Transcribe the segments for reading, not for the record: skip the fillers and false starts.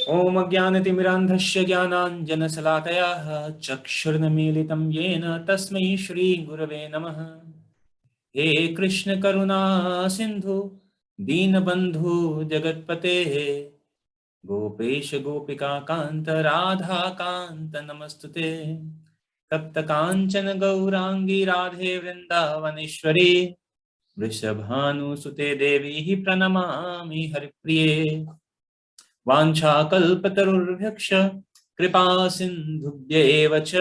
ओम अज्ञानतिमिरान्धस्य ज्ञानाञ्जनशलाकयाः चक्षुर्न्मीलितं येन तस्मै श्रीगुरवे नमः। हे कृष्ण करुणा सिन्धु दीनबन्धु जगत्पते, गोपेश गोपिका कान्त राधा कान्त नमस्तुते। तप्त कांचन गौरांगी राधे वृंदावनेश्वरी, वृषभानुसुते देवी प्रणमामि हरिप्रिये। वाञ्छाकल्पतरुर्भ्यक्ष कृपा सिन्धुभ्येव च,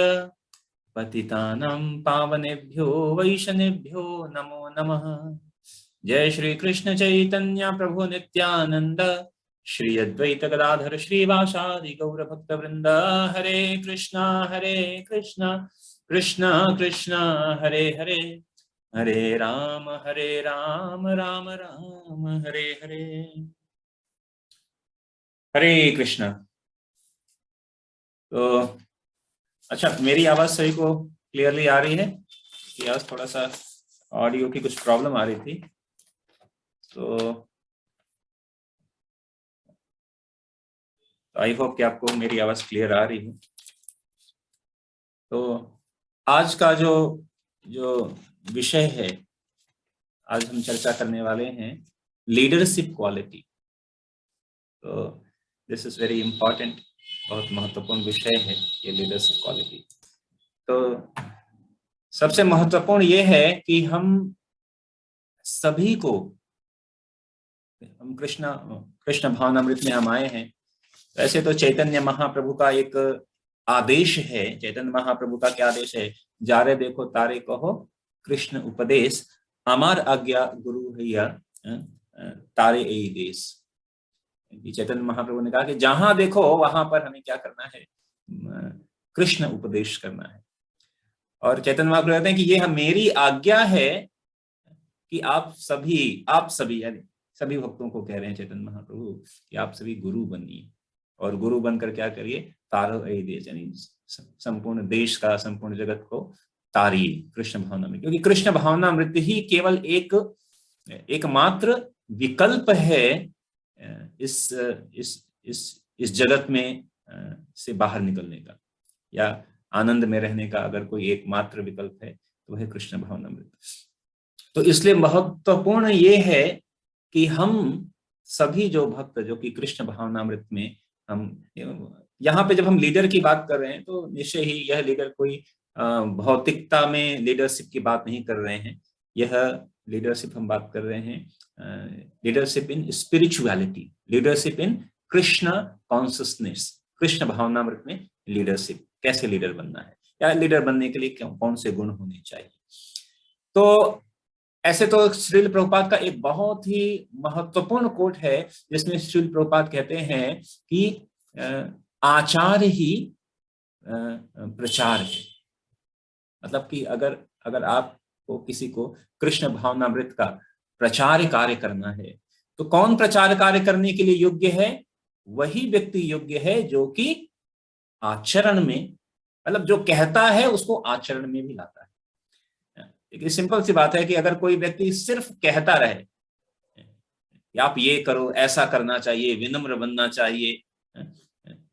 पतितानां पावनेभ्यो वैष्णवेभ्यो नमो नमः। जय श्री कृष्ण चैतन्य प्रभु नित्यानंद, श्री अद्वैत गदाधर श्रीवासादि गौर भक्त वृंद। हरे कृष्णा कृष्णा कृष्णा हरे हरे, हरे राम राम राम हरे हरे। हरे कृष्णा। तो अच्छा, मेरी आवाज सही को क्लियरली आ रही है? कि आज थोड़ा सा ऑडियो की कुछ प्रॉब्लम आ रही थी, तो आई होप कि आपको मेरी आवाज क्लियर आ रही है। तो आज का जो विषय है, आज हम चर्चा करने वाले हैं लीडरशिप क्वालिटी। तो दिस इज वेरी इंपॉर्टेंट, बहुत महत्वपूर्ण विषय है ये लीडरशिप क्वालिटी। तो सबसे महत्वपूर्ण ये है कि हम सभी को, हम कृष्ण भावनामृत में हम आए हैं। वैसे तो चैतन्य महाप्रभु का एक आदेश है। चैतन्य महाप्रभु का क्या आदेश है? जारे देखो तारे कहो कृष्ण उपदेश, अमार आज्ञा गुरु हैया तारे ए देश। चैतन्य महाप्रभु ने कहा कि जहां देखो वहां पर हमें क्या करना है? कृष्ण उपदेश करना है। और चैतन्य महाप्रभु कहते हैं कि ये मेरी आज्ञा है कि आप सभी यानी सभी भक्तों को कह रहे हैं चैतन्य महाप्रभु कि आप सभी गुरु बनिए, और गुरु बनकर क्या करिए? तारो ए देश, यानी संपूर्ण देश का, संपूर्ण जगत को तारिए कृष्ण भावना में। क्योंकि कृष्ण भावनामृत ही केवल एकमात्र विकल्प है इस जगत में से बाहर निकलने का, या आनंद में रहने का। अगर कोई एकमात्र विकल्प है तो वह कृष्ण भावनामृत। तो इसलिए महत्वपूर्ण ये है कि हम सभी जो भक्त, जो कि कृष्ण भावनामृत में, हम यहाँ पे जब हम लीडर की बात कर रहे हैं तो निश्चय ही यह लीडर कोई भौतिकता में लीडरशिप की बात नहीं कर रहे हैं। यह लीडरशिप हम बात कर रहे हैं leadership in spirituality, leadership in Krishna consciousness. Krishna भावनामृत में लीडरशिप, कैसे लीडर बनना है, या लीडर बनने के लिए कौन से गुण होने चाहिए। तो ऐसे तो श्रील प्रभुपाद का एक बहुत ही महत्वपूर्ण कोट है, जिसमें श्रील प्रभुपाद कहते हैं कि आचार ही प्रचार है। मतलब कि अगर आपको किसी को कृष्ण भावनामृत का प्रचार कार्य करना है, तो कौन प्रचार कार्य करने के लिए योग्य है? वही व्यक्ति योग्य है जो कि आचरण में, मतलब जो कहता है उसको आचरण में भी लाता है। एक सिंपल सी बात है कि अगर कोई व्यक्ति सिर्फ कहता रहे कि आप ये करो, ऐसा करना चाहिए, विनम्र बनना चाहिए,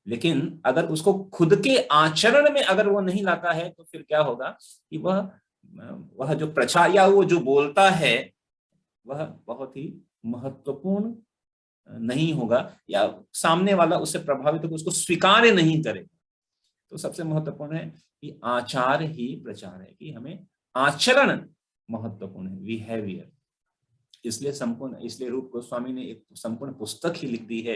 लेकिन अगर उसको खुद के आचरण में अगर वो नहीं लाता है, तो फिर क्या होगा कि वह जो प्रचार या वो जो बोलता है वह बहुत ही महत्वपूर्ण नहीं होगा, या सामने वाला उससे प्रभावित होकर उसको स्वीकार नहीं करेगा। तो सबसे महत्वपूर्ण है कि आचार ही प्रचार है, कि हमें आचरण महत्वपूर्ण है, बिहेवियर। इसलिए रूप गोस्वामी ने एक संपूर्ण पुस्तक ही लिख दी है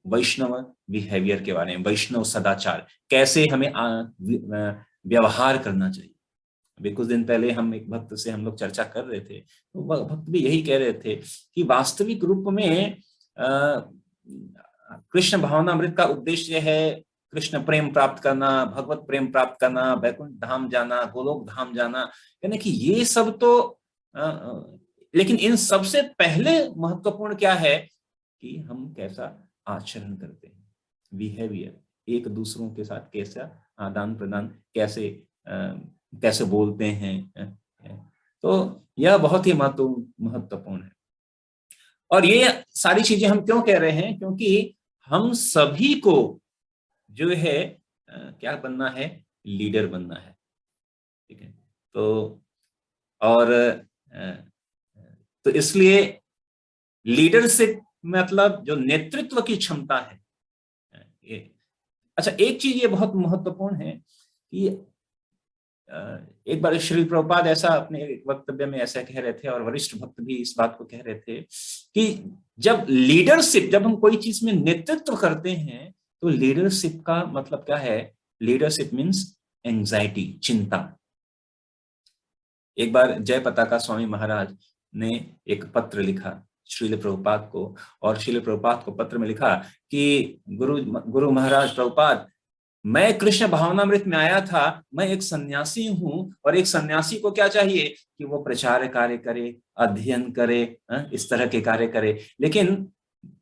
वैष्णव बिहेवियर के बारे में, वैष्णव सदाचार, कैसे हमें व्यवहार करना चाहिए। अभी कुछ दिन पहले हम एक भक्त से हम लोग चर्चा कर रहे थे, तो वह भक्त भी यही कह रहे थे कि वास्तविक रूप में कृष्ण भावनामृत का उद्देश्य है कृष्ण प्रेम प्राप्त करना, भगवत प्रेम प्राप्त करना, वैकुंठ धाम जाना, गोलोक धाम जाना, यानी कि ये सब तो लेकिन इन सबसे पहले महत्वपूर्ण क्या है कि हम कैसा आचरण करते हैं, बिहेवियर, एक दूसरों के साथ कैसा आदान प्रदान, कैसे बोलते हैं। तो यह बहुत ही महत्वपूर्ण है। और ये सारी चीजें हम क्यों कह रहे हैं, क्योंकि हम सभी को जो है क्या बनना है, लीडर बनना है। ठीक है, तो और तो इसलिए लीडरशिप मतलब जो नेतृत्व की क्षमता है ये। अच्छा, एक चीज ये बहुत महत्वपूर्ण है कि एक बार श्री प्रभुपाद ऐसा अपने एक वक्तव्य में ऐसा कह रहे थे, और वरिष्ठ भक्त भी इस बात को कह रहे थे कि जब लीडरशिप, जब हम कोई चीज में नेतृत्व करते हैं तो लीडरशिप का मतलब क्या है, लीडरशिप मीन्स एंजाइटी, चिंता। एक बार जय पताका स्वामी महाराज ने एक पत्र लिखा श्रील प्रभुपाद को, और श्रील प्रभुपाद को पत्र में लिखा कि गुरु महाराज प्रभुपाद, मैं कृष्ण भावनामृत में आया था, मैं एक सन्यासी हूं, और एक सन्यासी को क्या चाहिए कि वो प्रचार कार्य करे, अध्ययन करे, इस तरह के कार्य करे। लेकिन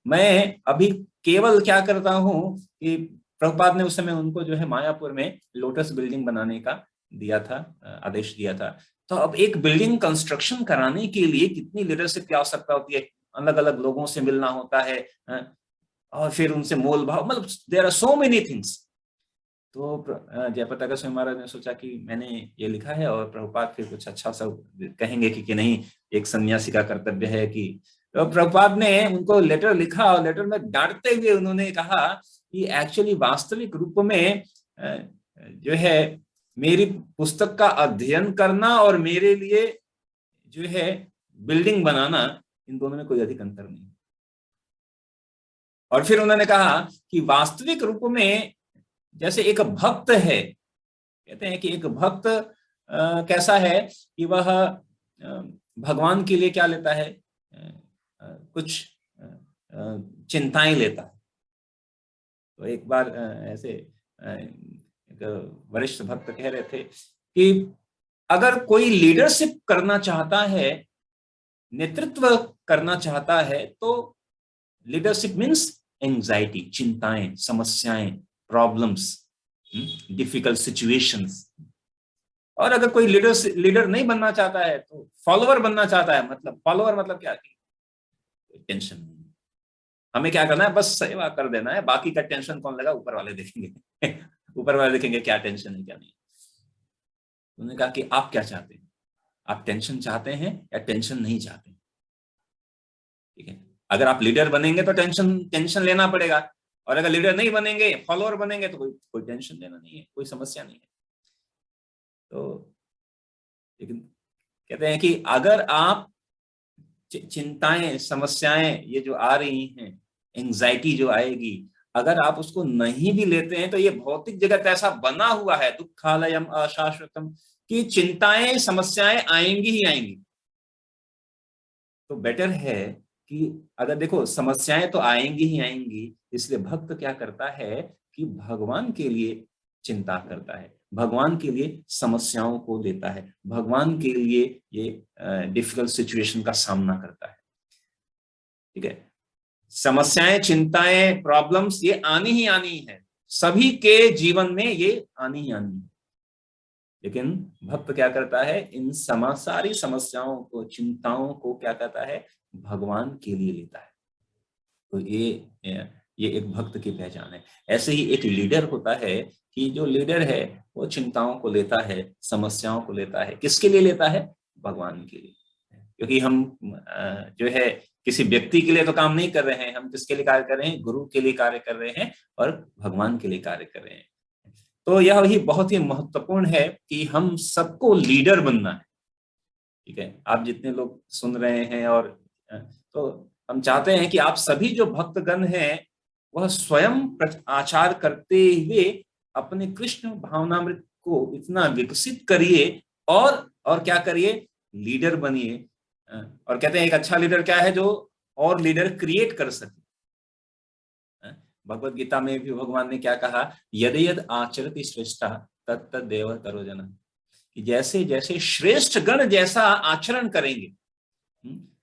मैं अभी केवल क्या करता हूं कि प्रभुपाद ने उस समय उनको जो है मायापुर में लोटस बिल्डिंग बनाने का दिया था, आदेश दिया था। तो अब एक बिल्डिंग कंस्ट्रक्शन कराने के लिए कितनी लीडरशिप की आवश्यकता होती है, अलग अलग लोगों से मिलना होता है, और फिर उनसे मोल भाव, मतलब there are so many things. तो जयपताका स्वामी महाराज ने सोचा कि मैंने ये लिखा है और प्रभुपाद फिर कुछ अच्छा सा कहेंगे कि नहीं, एक सन्यासी का कर्तव्य है कि। तो प्रभुपाद ने उनको लेटर लिखा, और लेटर में डांटते हुए उन्होंने कहा कि एक्चुअली वास्तविक रूप में जो है मेरी पुस्तक का अध्ययन करना और मेरे लिए जो है बिल्डिंग बनाना, इन दोनों में कोई अधिक अंतर नहीं। और फिर उन्होंने कहा कि वास्तविक रूप में जैसे एक भक्त है, कहते हैं कि एक भक्त कैसा है कि वह भगवान के लिए क्या लेता है, कुछ चिंताएं लेता है। तो एक बार ऐसे एक वरिष्ठ भक्त कह रहे थे कि अगर कोई लीडरशिप करना चाहता है, नेतृत्व करना चाहता है, तो लीडरशिप मीन्स एंजाइटी, चिंताएं, समस्याएं, प्रॉब्लम्स, डिफिकल्ट सिचुएशंस। और अगर कोई लीडर नहीं बनना चाहता है तो फॉलोअर बनना चाहता है। मतलब फॉलोअर मतलब क्या, टेंशन नहीं, हमें क्या करना है, बस सेवा कर देना है, बाकी का टेंशन कौन लगा, ऊपर वाले देखेंगे ऊपर वाले देखेंगे क्या टेंशन है क्या नहीं। उन्होंने कहा कि आप क्या चाहते हैं, आप टेंशन चाहते हैं या टेंशन नहीं चाहते। ठीक है, अगर आप लीडर बनेंगे तो टेंशन लेना पड़ेगा, और अगर लीडर नहीं बनेंगे, फॉलोअर बनेंगे, तो कोई टेंशन लेना नहीं है, कोई समस्या नहीं है। तो लेकिन कहते हैं कि अगर आप चिंताएं, समस्याएं ये जो आ रही हैं, एंजाइटी जो आएगी, अगर आप उसको नहीं भी लेते हैं तो ये भौतिक जगत ऐसा बना हुआ है, दुखालयम अशाश्वतम, कि चिंताएं, समस्याएं आएंगी ही आएंगी। तो बेटर है कि अगर देखो समस्याएं तो आएंगी ही आएंगी, इसलिए भक्त क्या करता है कि भगवान के लिए चिंता करता है, भगवान के लिए समस्याओं को लेता है, भगवान के लिए ये डिफिकल्ट सिचुएशन का सामना करता है। ठीक है, समस्याएं, चिंताएं, प्रॉब्लम्स ये आनी ही आनी है, सभी के जीवन में ये आनी ही आनी है। लेकिन भक्त क्या करता है, इन सारी समस्याओं को, चिंताओं को क्या करता है, भगवान के लिए लेता है। तो ये एक भक्त की पहचान है। ऐसे ही एक लीडर होता है कि जो लीडर है वो चिंताओं को लेता है, समस्याओं को लेता है, किसके लिए लेता है, भगवान के लिए। क्योंकि हम जो है किसी व्यक्ति के लिए तो काम नहीं कर रहे हैं, हम किसके लिए कार्य कर रहे हैं, गुरु के लिए कार्य कर रहे हैं और भगवान के लिए कार्य कर रहे हैं। तो यह ही बहुत ही महत्वपूर्ण है कि हम सबको लीडर बनना है। ठीक है, आप जितने लोग सुन रहे हैं, और तो हम चाहते हैं कि आप सभी जो भक्तगण हैं वह स्वयं आचार करते हुए अपने कृष्ण भावनामृत को इतना विकसित करिए, और क्या करिए, लीडर बनिए। और कहते हैं एक अच्छा लीडर क्या है, जो और लीडर क्रिएट कर सके। भगवत गीता में भी भगवान ने क्या कहा, यद यद आचरति श्रेष्ठा तत्त देव करो जना, कि जैसे जैसे श्रेष्ठ गण जैसा आचरण करेंगे,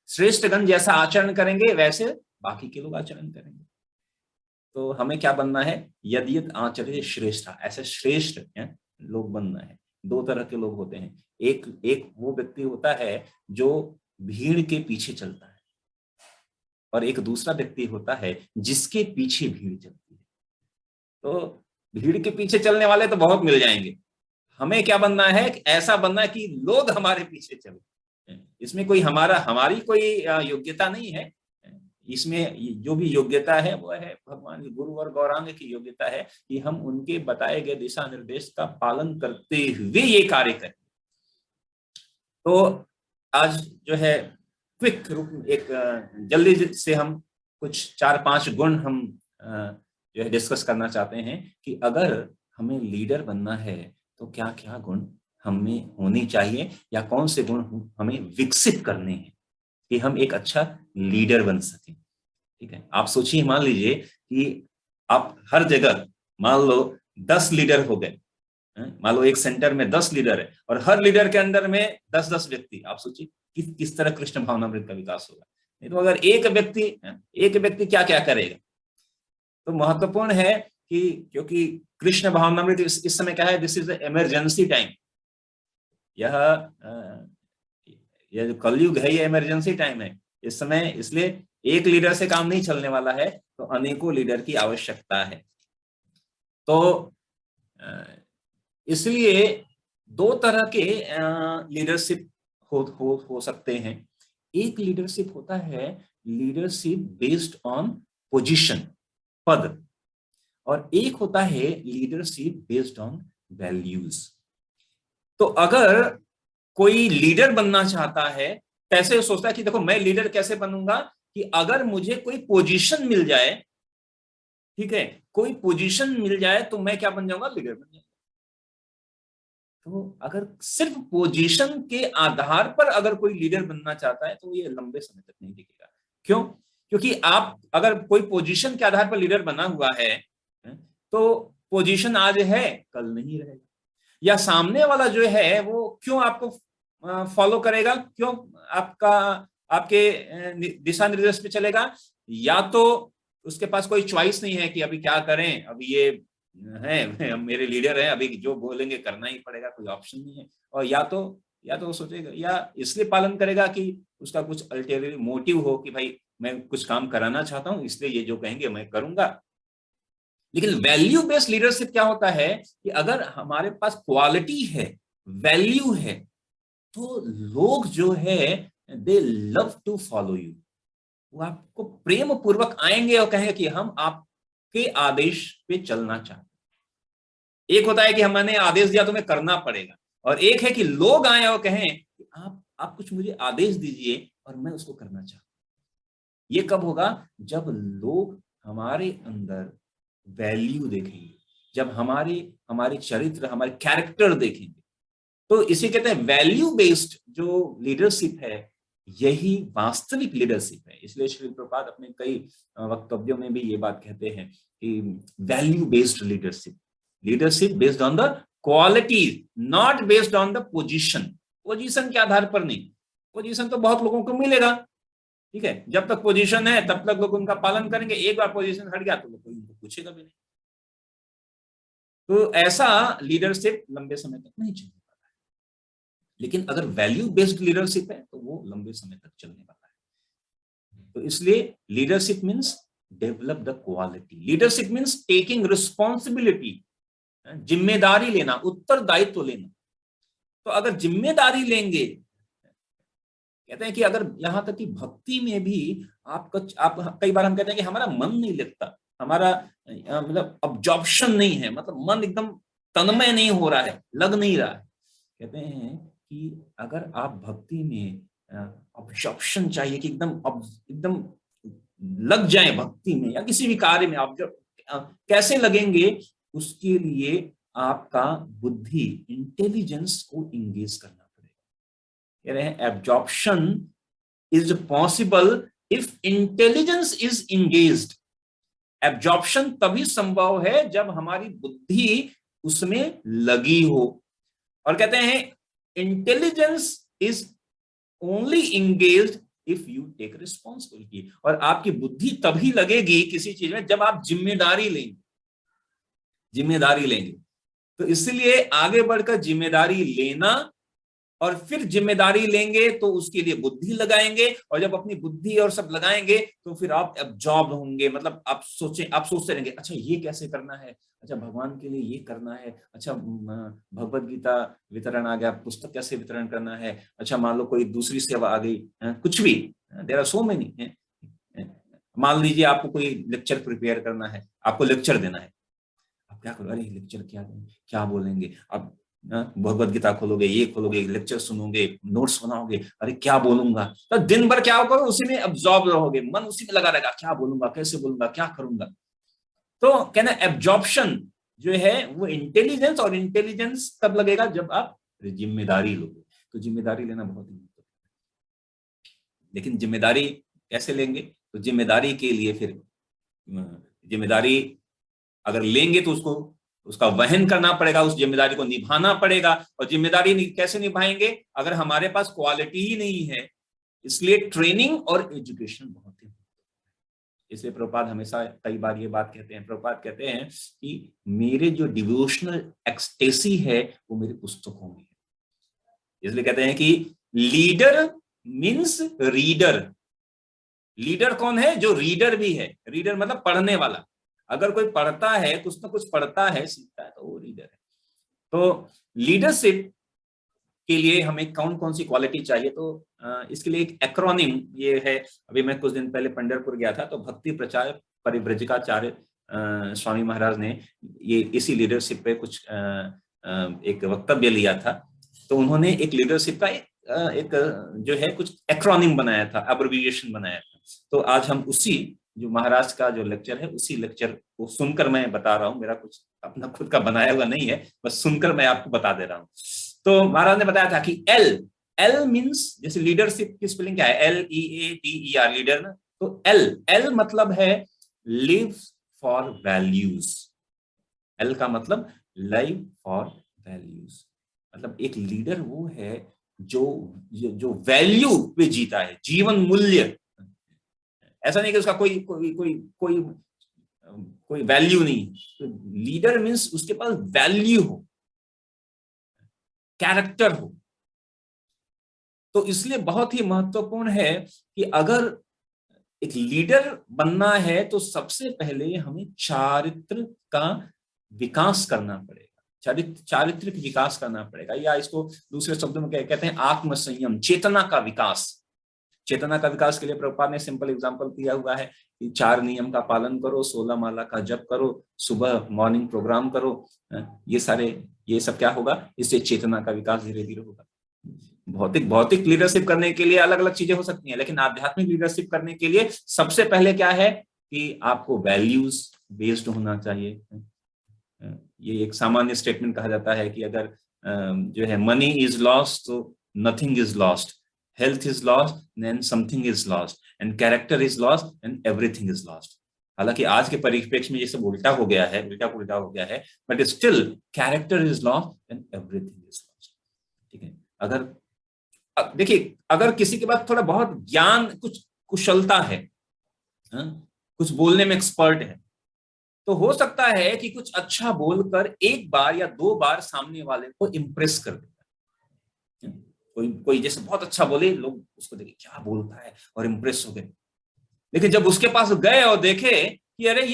श्रेष्ठ गण जैसा आचरण करेंगे, वैसे बाकी के लोग आचरण करेंगे। तो हमें क्या बनना है, यद यद आचरति श्रेष्ठा, ऐसे श्रेष्ठ लोग बनना है। दो तरह के लोग होते हैं, एक वो व्यक्ति होता है जो भीड़ के पीछे चलता है, और एक दूसरा व्यक्ति होता है जिसके पीछे भीड़ चलती है। तो भीड़ के पीछे चलने वाले तो बहुत मिल जाएंगे, हमें क्या बनना है, ऐसा बनना है कि लोग हमारे पीछे चले। इसमें कोई हमारी कोई योग्यता नहीं है, इसमें जो भी योग्यता है वो है भगवान गुरु और गौरांग की योग्यता है कि हम उनके बताए गए दिशा निर्देश का पालन करते हुए ये कार्य करें। तो आज जो है क्विक रूप एक जल्दी से हम कुछ 4-5 गुण हम जो है डिस्कस करना चाहते हैं कि अगर हमें लीडर बनना है तो क्या क्या गुण हमें होनी चाहिए या कौन से गुण हमें विकसित करने हैं कि हम एक अच्छा लीडर बन सकें। ठीक है, आप सोचिए, मान लीजिए कि आप हर जगह मान लो 10 लीडर हो गए, मान लो एक सेंटर में 10 लीडर है और हर लीडर के अंदर में 10-10 व्यक्ति, आप सोचिए किस तरह कृष्ण भावनामृत का विकास होगा। नहीं तो अगर एक व्यक्ति क्या क्या करेगा। तो महत्वपूर्ण है कि क्योंकि कृष्ण भावनामृत इस समय क्या है, दिस इज इमरजेंसी टाइम। यह जो कलयुग है ये इमरजेंसी टाइम है इस समय, इसलिए एक लीडर से काम नहीं चलने वाला है, तो अनेकों लीडर की आवश्यकता है। तो इसलिए 2 तरह के लीडरशिप हो सकते हैं। एक लीडरशिप होता है लीडरशिप बेस्ड ऑन पोजीशन, पद, और एक होता है लीडरशिप बेस्ड ऑन वैल्यूज। तो अगर कोई लीडर बनना चाहता है, कैसे सोचता है कि देखो मैं लीडर कैसे बनूंगा, कि अगर मुझे कोई पोजीशन मिल जाए, ठीक है, कोई पोजीशन मिल जाए तो मैं क्या बन जाऊंगा, लीडर बन जाऊंगा। तो अगर सिर्फ पोजीशन के आधार पर अगर कोई लीडर बनना चाहता है तो ये लंबे समय तक नहीं टिकेगा। क्यों? क्योंकि आप अगर कोई पोजीशन के आधार पर लीडर बना हुआ है तो पोजीशन आज है कल नहीं रहेगा, या सामने वाला जो है वो क्यों आपको फॉलो करेगा, क्यों आपके दिशा निर्देश पे चलेगा, या तो उसके पास कोई चॉइस नहीं है कि अभी क्या करें, अभी ये है मेरे लीडर है, अभी जो बोलेंगे करना ही पड़ेगा, कोई ऑप्शन नहीं है। और या तो वो सोचेगा या इसलिए पालन करेगा कि उसका कुछ अल्टीरियर मोटिव हो कि भाई मैं कुछ काम कराना चाहता हूं इसलिए ये जो कहेंगे मैं करूंगा। लेकिन वैल्यू बेस्ड लीडरशिप क्या होता है कि अगर हमारे पास क्वालिटी है, वैल्यू है, तो लोग जो है they love to follow you, वो आपको प्रेम पूर्वक आएंगे और कहेंगे कि हम आपके आदेश पे चलना चाहते। एक होता है कि हमने आदेश दिया तो हमें करना पड़ेगा, और एक है कि लोग आए और कहें कि आप कुछ मुझे आदेश दीजिए और मैं उसको करना चाहता हूं। ये कब होगा? जब लोग हमारे अंदर वैल्यू देखेंगे, जब हमारे चरित्र, हमारे कैरेक्टर देखेंगे। तो इसे कहते हैं वैल्यू बेस्ड जो लीडरशिप है, यही वास्तविक लीडरशिप है। इसलिए श्री प्रभुपाद अपने कई वक्तव्यों में भी ये बात कहते हैं कि value based leadership based on the quality, not based on the position. Position के आधार पर नहीं, पोजीशन तो बहुत लोगों को मिलेगा, ठीक है, जब तक पोजीशन है तब तक लोग उनका पालन करेंगे, एक बार पोजीशन हट गया तो कोई उनको पूछेगा भी नहीं। तो ऐसा लीडरशिप लंबे समय तक नहीं चलने वाला है। लेकिन अगर वैल्यू बेस्ड लीडरशिप है तो वो लंबे समय तक चलने वाला है। तो इसलिए leadership means develop the quality, leadership means taking responsibility, जिम्मेदारी लेना, उत्तरदायित्व लेना। तो अगर जिम्मेदारी लेंगे, कहते हैं कि अगर यहां तक कि भक्ति में भी आप कई बार हम कहते हैं कि हमारा मन नहीं लगता, हमारा मतलब अब्जॉर्प्शन नहीं है, मतलब मन एकदम तन्मय नहीं हो रहा है, लग नहीं रहा है। कहते हैं कि अगर आप भक्ति में अब्जॉर्प्शन चाहिए कि एकदम लग जाए भक्ति में या किसी भी कार्य में, आप कैसे लगेंगे, उसके लिए आपका बुद्धि, इंटेलिजेंस को इंगेज करना पड़ेगा। कह रहे हैं absorption is possible if intelligence is engaged. Absorption तभी संभव है जब हमारी बुद्धि उसमें लगी हो। और कहते हैं intelligence is only engaged if you take responsibility. और आपकी बुद्धि तभी लगेगी किसी चीज में जब आप जिम्मेदारी लेंगे। तो इसलिए आगे बढ़कर जिम्मेदारी लेना और फिर जिम्मेदारी लेंगे तो उसके लिए बुद्धि लगाएंगे, और जब अपनी बुद्धि और सब लगाएंगे तो फिर आप एब्जॉर्ब होंगे। मतलब आप सोचते रहेंगे, अच्छा ये कैसे करना है, अच्छा भगवान के लिए ये करना है, अच्छा भगवत गीता वितरण आ गया, पुस्तक कैसे वितरण करना है, अच्छा मान लो कोई दूसरी सेवा आ गई, कुछ भी, देयर आर सो मेनी। मान लीजिए आपको कोई लेक्चर प्रिपेयर करना है, आपको लेक्चर देना है, आप क्या करोगे, अरे लेक्चर क्या देंगे, क्या बोलेंगे, अब भगवत गीता खोलोगे, ये खोलोगे, लेक्चर सुनोगे, नोट्स बनाओगे, अरे क्या बोलूंगा, तो दिन भर क्या होगा, उसी में अब्जॉर्ब रहोगे, मन उसी में लगा रहेगा, क्या बोलूंगा, कैसे बोलूंगा, क्या करूंगा। तो कहना एब्जॉर्प्शन जो है वो इंटेलिजेंस, और इंटेलिजेंस तब लगेगा जब आप जिम्मेदारी लोगे। तो जिम्मेदारी लेना बहुत ही महत्वपूर्ण है। लेकिन जिम्मेदारी कैसे लेंगे, तो जिम्मेदारी के लिए फिर जिम्मेदारी अगर लेंगे तो उसका वहन करना पड़ेगा, उस जिम्मेदारी को निभाना पड़ेगा। और जिम्मेदारी कैसे निभाएंगे, अगर हमारे पास क्वालिटी ही नहीं है। इसलिए ट्रेनिंग और एजुकेशन बहुत ही, इसलिए प्रभुपाद हमेशा कई बार ये बात कहते हैं, प्रभुपाद कहते हैं कि मेरे जो डिवोशनल एक्सटेसी है वो मेरी पुस्तकों में है। इसलिए कहते हैं कि लीडर मीन्स रीडर। लीडर कौन है, जो रीडर भी है। रीडर मतलब पढ़ने वाला। अगर कोई पढ़ता है, कुछ ना कुछ पढ़ता है, सीखता है, तो वो लीडर है। तो लीडरशिप के लिए हमें कौन कौन सी क्वालिटी चाहिए, तो इसके लिए एक एक्रोनिम ये है। अभी मैं कुछ दिन पहले पंढरपुर गया था, तो भक्ति प्रचार परिव्रजकाचार्य स्वामी महाराज ने ये इसी लीडरशिप पे कुछ एक वक्तव्य लिया था। तो उन्होंने एक लीडरशिप का एक जो है कुछ एक्रोनिम बनाया था, एब्रिविएशन बनाया था। तो आज हम उसी जो महाराज का जो लेक्चर है, उसी लेक्चर को सुनकर मैं बता रहा हूँ। मेरा कुछ अपना खुद का बनाया हुआ नहीं है, बस सुनकर मैं आपको बता दे रहा हूँ। तो महाराज ने बताया था कि एल मीन्स, जैसे लीडरशिप की स्पेलिंग क्या है, LEADER, लीडर ना। तो एल मतलब है लिव फॉर वैल्यूज। एल का मतलब लाइव फॉर वैल्यूज। मतलब एक लीडर वो है जो वैल्यू पे जीता है, जीवन मूल्य। ऐसा नहीं कि उसका कोई कोई कोई कोई कोई वैल्यू नहीं। तो लीडर मीन्स उसके पास वैल्यू हो, कैरेक्टर हो। तो इसलिए बहुत ही महत्वपूर्ण है कि अगर एक लीडर बनना है तो सबसे पहले हमें चारित्र का विकास करना पड़ेगा, चारित्रिक विकास करना पड़ेगा, या इसको दूसरे शब्दों में कहते हैं आत्म संयम, चेतना का विकास। चेतना का विकास के लिए प्रभुपाद ने सिंपल एग्जांपल दिया हुआ है कि 4 नियम का पालन करो, 16 माला का जप करो, सुबह मॉर्निंग प्रोग्राम करो। ये सब क्या होगा, इससे चेतना का विकास धीरे धीरे होगा। भौतिक लीडरशिप करने के लिए अलग अलग चीजें हो सकती हैं, लेकिन आध्यात्मिक लीडरशिप करने के लिए सबसे पहले क्या है कि आपको वैल्यूज बेस्ड होना चाहिए। ये एक सामान्य स्टेटमेंट कहा जाता है कि अगर जो है मनी इज लॉस्ट तो nothing is lost, health is lost then something is lost, and character is lost and everything is lost. हालांकि आज के परिप्रेक्ष्य में ये सब उल्टा हो गया है, उल्टा पुल्टा हो गया है, but still character is lost and everything is lost. ठीक है, अगर देखिए अगर किसी के पास थोड़ा बहुत ज्ञान, कुछ कुशलता है, कुछ बोलने में एक्सपर्ट है, तो हो सकता है कि कुछ अच्छा बोलकर एक बार या 2 बार सामने वाले को इंप्रेस कर देता है। कोई जैसे बहुत अच्छा बोले, लोग उसको देखे क्या बोलता है और इंप्रेस हो गए। लेकिन जब उसके पास गए और देखे कि अरे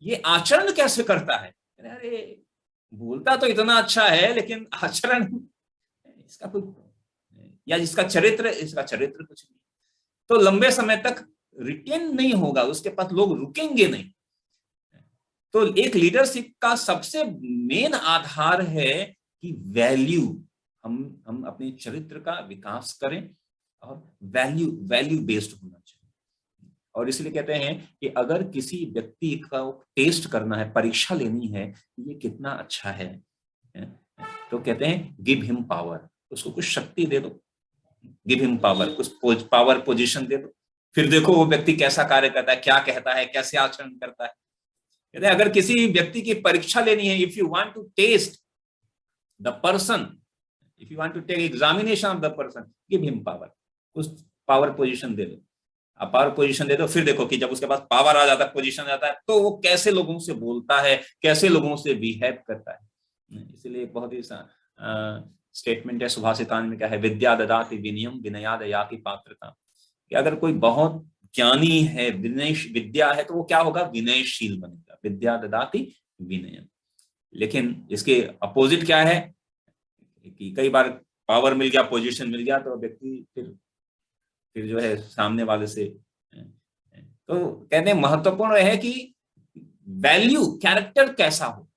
ये आचरण कैसे करता है, अरे बोलता तो इतना अच्छा है लेकिन आचरण इसका कोई, या इसका चरित्र कुछ नहीं, तो लंबे समय तक रिटेन नहीं होगा, उसके पास लोग रुकेंगे नहीं। तो एक लीडरशिप का सबसे मेन आधार है कि वैल्यू, हम अपने चरित्र का विकास करें और वैल्यू बेस्ड होना चाहिए। और इसलिए कहते हैं कि अगर किसी व्यक्ति का टेस्ट करना है, परीक्षा लेनी है ये कितना अच्छा है, तो कहते हैं गिव हिम पावर, उसको कुछ शक्ति दे दो, गिव हिम पावर, कुछ पावर पोजीशन दे दो, फिर देखो वो व्यक्ति कैसा कार्य करता है, क्या कहता है, कैसे आचरण करता है। कहते हैं अगर किसी व्यक्ति की परीक्षा लेनी है, if you want to test the person, if you want to take examination of the person, give him power, उस पावर पोजीशन दे दो। आप पावर पोजीशन दे दो, फिर देखो कि जब उसके पास पावर आ जाता है, पोजीशन आ जाता है, तो वो कैसे लोगों से बोलता है, कैसे लोगों से बिहेव करता है। इसलिए बहुत ही स्टेटमेंट है सुभाषितान में, क्या है, विद्या ददाति विनयम विनयाद याति पात्रता, कि अगर कोई बहुत ज्ञानी है, विनय विद्या है, तो वो क्या होगा, विनयशील बनेगा, विद्या ददाति विनयम। लेकिन इसके अपोजिट क्या है कि कई बार पावर मिल गया, पोजीशन मिल गया, तो व्यक्ति फिर जो है सामने वाले से, तो कहते हैं महत्वपूर्ण है कि वैल्यू, कैरेक्टर कैसा हो,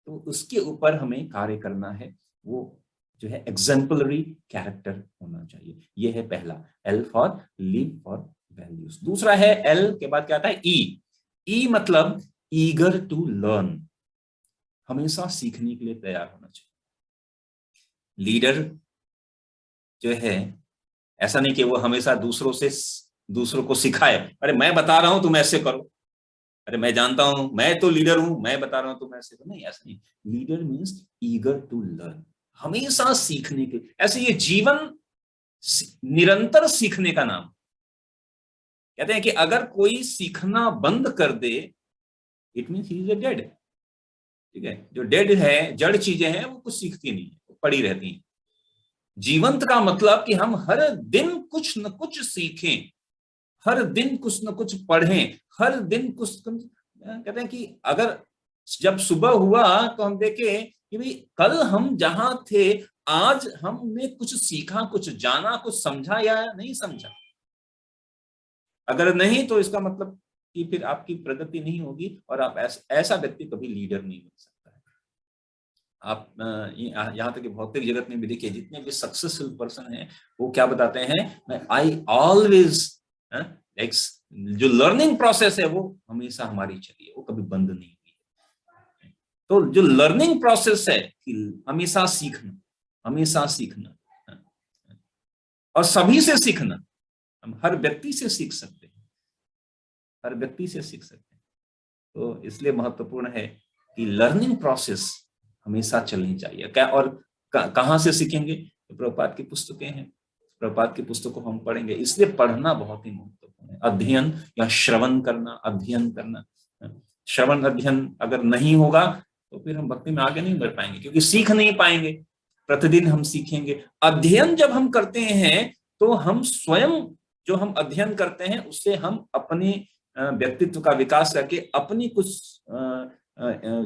तो उसके ऊपर हमें कार्य करना है। वो जो है एग्जाम्पलरी कैरेक्टर होना चाहिए। ये है पहला, L for live for values. दूसरा है, एल के बाद क्या आता है, ई। ई मतलब ईगर टू लर्न, हमेशा सीखने के लिए तैयार होना चाहिए। लीडर जो है ऐसा नहीं कि वो हमेशा दूसरों को सिखाए, अरे मैं बता रहा हूं तुम ऐसे करो, अरे मैं जानता हूं, मैं तो लीडर हूं, मैं बता रहा हूं तुम ऐसे करो, नहीं, ऐसा नहीं। Leader means eager to learn, हमेशा सीखने के, ऐसे ये जीवन निरंतर सीखने का नाम। कहते हैं कि अगर कोई सीखना बंद कर दे, it means he is dead. ठीक है, जो डेड है, जड़ चीजें हैं, वो कुछ सीखती नहीं, वो पड़ी रहती हैं। जीवंत का मतलब कि हम हर दिन कुछ न कुछ सीखें, हर दिन कुछ न कुछ पढ़ें, हर दिन कुछ। कहते हैं कि अगर जब सुबह हुआ तो हम देखें कि भाई कल हम जहां थे, आज हमने कुछ सीखा, कुछ जाना, कुछ समझा या नहीं समझा। अगर नहीं तो इसका मतलब कि फिर आपकी प्रगति नहीं होगी, और आप ऐसा व्यक्ति कभी लीडर नहीं बन सकता है। आप यहाँ तक कि भौतिक जगत में भी देखिए, जितने भी सक्सेसफुल पर्सन हैं, वो क्या बताते हैं, आई ऑलवेज, जो लर्निंग प्रोसेस है वो हमेशा हमारी चली है, वो कभी बंद नहीं हुई है। तो जो लर्निंग प्रोसेस है कि हमेशा सीखना, हमेशा सीखना, और सभी से सीखना, हम हर व्यक्ति से सीख सकते हैं, हर व्यक्ति से सीख सकते हैं। तो इसलिए महत्वपूर्ण है कि लर्निंग प्रोसेस हमेशा चलनी चाहिए। क्या और कहां से सीखेंगे, तो प्रभुपाद की पुस्तकें हैं, प्रभुपाद की पुस्तकों को हम पढ़ेंगे। इसलिए पढ़ना बहुत ही महत्वपूर्ण है। अध्ययन या श्रवण करना, अध्ययन करना। श्रवण अध्ययन अगर नहीं होगा तो फिर हम भक्ति में आगे नहीं बढ़ पाएंगे, क्योंकि सीख नहीं पाएंगे। प्रतिदिन हम सीखेंगे। अध्ययन जब हम करते हैं तो हम स्वयं, जो हम अध्ययन करते हैं उससे हम अपने व्यक्तित्व का विकास करके अपनी कुछ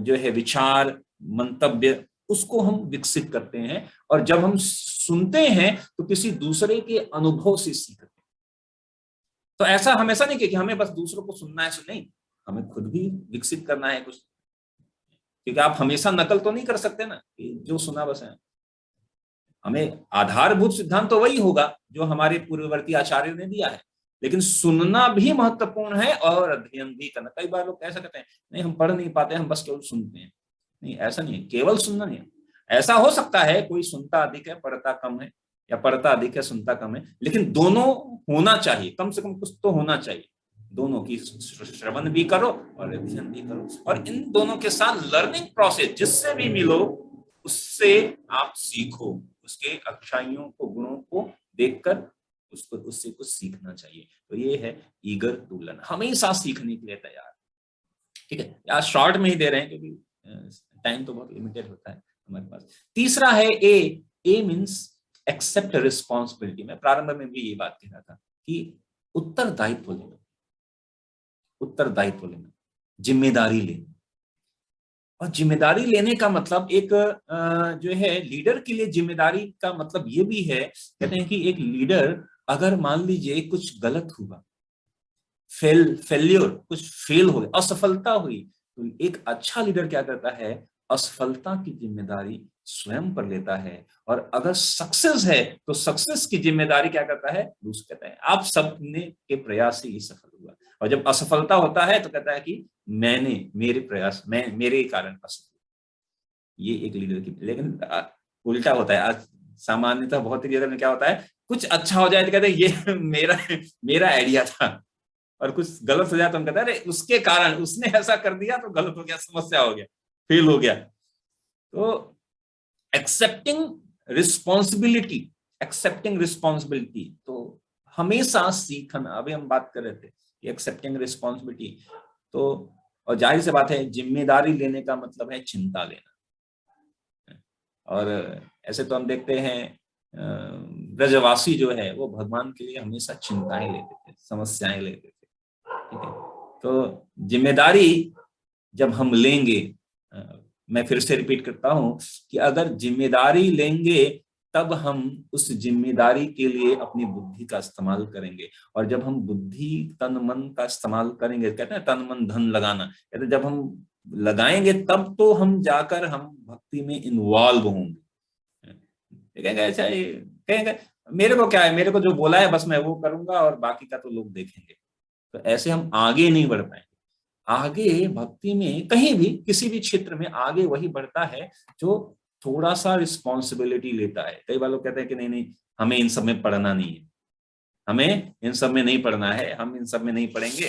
जो है विचार, मंतव्य, उसको हम विकसित करते हैं। और जब हम सुनते हैं तो किसी दूसरे के अनुभव से सीखते हैं। तो ऐसा हमेशा नहीं कि हमें बस दूसरों को सुनना है, नहीं, हमें खुद भी विकसित करना है कुछ, क्योंकि आप हमेशा नकल तो नहीं कर सकते ना, जो सुना बस है। हमें आधारभूत सिद्धांत तो वही होगा जो हमारे पूर्ववर्ती आचार्यों ने दिया है, लेकिन सुनना भी महत्वपूर्ण है और अध्ययन भी करना। कई बार लोग ऐसा कहते हैं, नहीं हम पढ़ नहीं पाते, हम बस केवल सुनते हैं। नहीं, ऐसा नहीं है, केवल सुनना नहीं है। ऐसा हो सकता है कोई सुनता अधिक है, पढ़ता कम है, या पढ़ता अधिक है, सुनता कम है, लेकिन दोनों होना चाहिए, कम से कम कुछ तो होना चाहिए। दोनों की, श्रवण भी करो और अध्ययन भी करो, और इन दोनों के साथ लर्निंग प्रोसेस, जिससे भी मिलो उससे आप सीखो, उसके अच्छाइयों को, गुणों को देखकर उसको, उससे कुछ सीखना चाहिए। तो ये है ईगर टू लर्न, हमेशा सीखने के लिए तैयार। ठीक है, यार शॉर्ट में ही दे रहे हैं क्योंकि टाइम तो बहुत लिमिटेड होता है हमारे पास। तीसरा है ए मीन्स एक्सेप्ट रिस्पॉन्सिबिलिटी। मैं प्रारंभ में भी ये बात कह रहा था कि उत्तरदायित्व लेना, उत्तरदायित्व लेना, जिम्मेदारी लेना। और जिम्मेदारी लेने का मतलब एक जो है लीडर के लिए जिम्मेदारी का मतलब ये भी है, कहते हैं कि एक लीडर अगर मान लीजिए कुछ गलत हुआ, फेल्योर, कुछ फेल हो गया, असफलता हुई, तो एक अच्छा लीडर क्या करता है, असफलता की जिम्मेदारी स्वयं पर लेता है। और अगर सक्सेस है तो सक्सेस की जिम्मेदारी क्या करता है, दूसरे कहता है आप सबने के प्रयास से ही सफल हुआ। और जब असफलता होता है तो कहता है कि मेरे प्रयास, मेरे कारण असफल। ये एक लीडर की, लेकिन उल्टा होता है। आज सामान्यतः भौतिक जगत में क्या होता है, कुछ अच्छा हो जाए तो कहते हैं ये मेरा आइडिया था, और कुछ गलत हो जाए तो हम कहते हैं अरे उसके कारण, उसने ऐसा कर दिया तो गलत हो गया, समस्या हो गया, फेल हो गया। तो एक्सेप्टिंग रिस्पॉन्सिबिलिटी, एक्सेप्टिंग रिस्पॉन्सिबिलिटी, तो हमेशा सीखना। अभी हम बात कर रहे थे कि एक्सेप्टिंग रिस्पॉन्सिबिलिटी, तो और जाहिर सी बात है जिम्मेदारी लेने का मतलब है चिंता लेना। और ऐसे तो हम देखते हैं ब्रजवासी जो है वो भगवान के लिए हमेशा चिंताएं लेते थे, समस्याएं लेते थे, ठीक है। तो जिम्मेदारी जब हम लेंगे, मैं फिर से रिपीट करता हूं कि अगर जिम्मेदारी लेंगे तब हम उस जिम्मेदारी के लिए अपनी बुद्धि का इस्तेमाल करेंगे। और जब हम बुद्धि तन मन का इस्तेमाल करेंगे, कहते हैं तन मन धन लगाना, कहते हैं जब हम लगाएंगे तब तो हम जाकर हम भक्ति में इन्वॉल्व होंगे। कहेंगे अच्छा, कहेंगे मेरे को क्या है, मेरे को जो बोला है बस मैं वो करूंगा और बाकी का तो लोग देखेंगे। तो ऐसे हम आगे नहीं बढ़ पाएंगे। आगे भक्ति में कहीं भी किसी भी क्षेत्र में आगे वही बढ़ता है जो थोड़ा सा रिस्पॉन्सिबिलिटी लेता है। कई बार लोग कहते हैं कि नहीं नहीं हमें इन सब में पढ़ना नहीं है, हमें इन सब में नहीं पढ़ना है, हम इन सब में नहीं पढ़ेंगे,